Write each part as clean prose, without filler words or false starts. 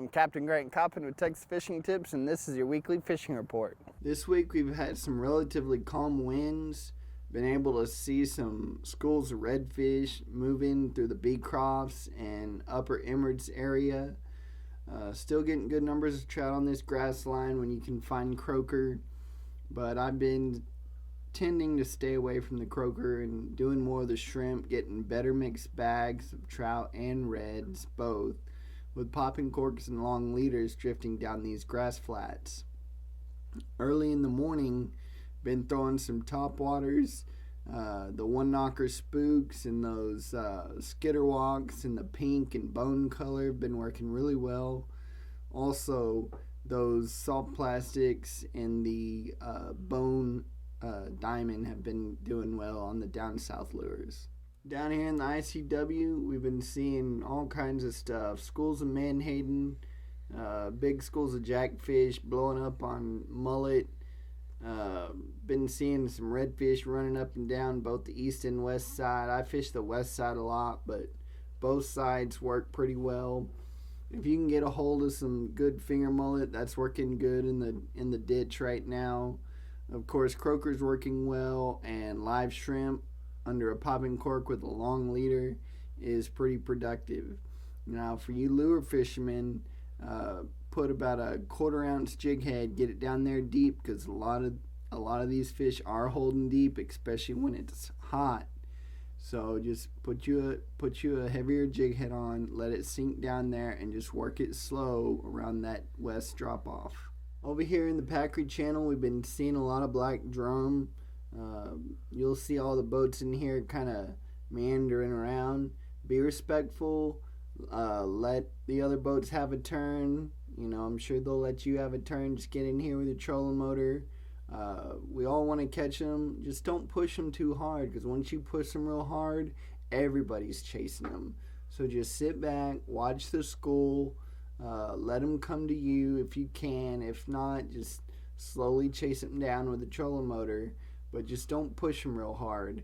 I'm Captain Coppin with Texas Fishing Tips, and this is your weekly fishing report. This week we've had some relatively calm winds, been able to see some schools of redfish moving through the Beecrofts and upper Emirates area. Still getting good numbers of trout on this grass line when you can find croaker, but I've been tending to stay away from the croaker and doing more of the shrimp, getting better mixed bags of trout and reds, both, with popping corks and long leaders drifting down these grass flats. Early in the morning, been throwing some top waters, the one knocker spooks and those skitter walks in the pink and bone color have been working really well. Also, those salt plastics and the bone diamond have been doing well on the down south lures. Down here in the ICW, we've been seeing all kinds of stuff. Schools of menhaden, big schools of jackfish blowing up on mullet. Been seeing some redfish running up and down both the east and west side. I fish the west side a lot, but both sides work pretty well. If you can get a hold of some good finger mullet, that's working good in the ditch right now. Of course, croaker's working well, and live shrimp under a popping cork with a long leader is pretty productive. Now, for you lure fishermen, put about a 1/4 ounce jig head, get it down there deep, because a lot of these fish are holding deep, especially when it's hot. So just put you a heavier jig head on, let it sink down there, and just work it slow around that west drop off. Over here in the Packard Channel, we've been seeing a lot of black drum. You'll see all the boats in here kind of meandering around. Be respectful. Let the other boats have a turn. I'm sure they'll let you have a turn. Just get in here with your trolling motor. We all want to catch them. Just don't push them too hard, because once you push them real hard, everybody's chasing them. So just sit back, watch the school. Let them come to you if you can. If not, just slowly chase them down with a trolling motor, but just don't push them real hard.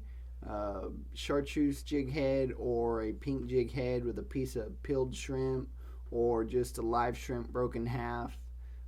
Chartreuse jig head or a pink jig head with a piece of peeled shrimp or just a live shrimp broken half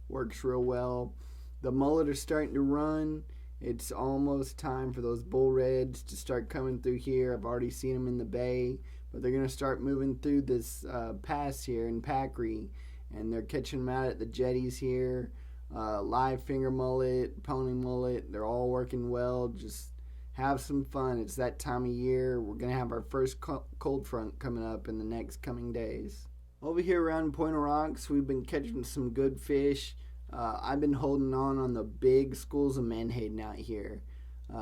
works real well. The mullet are starting to run. It's almost time for those bull reds to start coming through here. I've already seen them in the bay, but they're going to start moving through this pass here in Packery, and they're catching them out at the jetties here. Live finger mullet, pony mullet, they're all working well. Just have some fun. It's that time of year. We're going to have our first cold front coming up in the next coming days. Over here around Point of Rocks, we've been catching some good fish. I've been holding on the big schools of menhaden out here.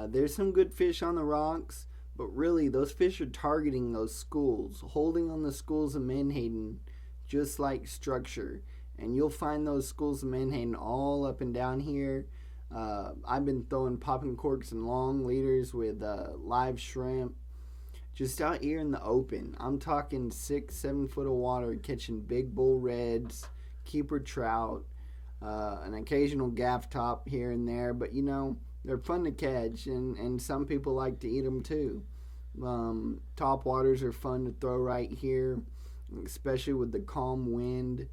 There's some good fish on the rocks, but really those fish are targeting those schools, holding on the schools of menhaden just like structure. And you'll find those schools of menhaden all up and down here. I've been throwing popping corks and long leaders with live shrimp just out here in the open. I'm talking 6-7 foot of water, catching big bull reds, keeper trout, an occasional gaff top here and there, but they're fun to catch, and some people like to eat them too. Top waters are fun to throw right here, especially with the calm wind.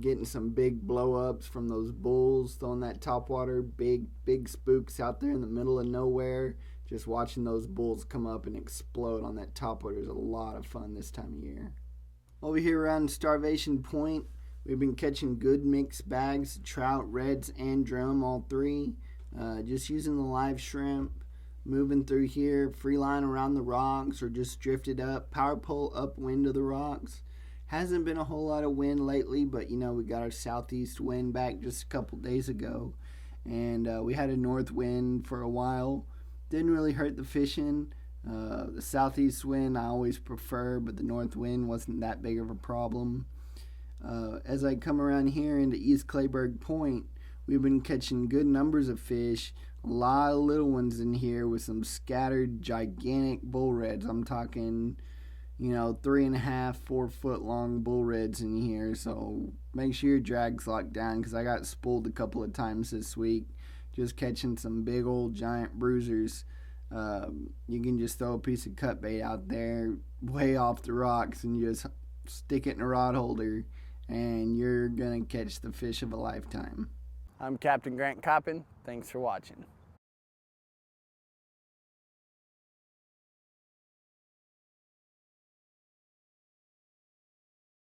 Getting some big blow ups from those bulls, throwing that top water, big spooks out there in the middle of nowhere. Just watching those bulls come up and explode on that top water is a lot of fun this time of year. Over here around Starvation Point, we've been catching good mixed bags of trout, reds, and drum, all three. Just using the live shrimp, moving through here, free line around the rocks, or just drifted up, power pole upwind of the rocks. Hasn't been a whole lot of wind lately, but we got our southeast wind back just a couple days ago, and we had a north wind for a while. Didn't really hurt the fishing. The southeast wind I always prefer, but the north wind wasn't that big of a problem. As I come around here into East Clayburg Point, we've been catching good numbers of fish. A lot of little ones in here with some scattered gigantic bull reds. I'm talking 3.5, 4 foot long bull reds in here. So make sure your drag's locked down, because I got spooled a couple of times this week just catching some big old giant bruisers. You can just throw a piece of cut bait out there way off the rocks and just stick it in a rod holder and you're going to catch the fish of a lifetime. I'm Captain Grant Coppin. Thanks for watching.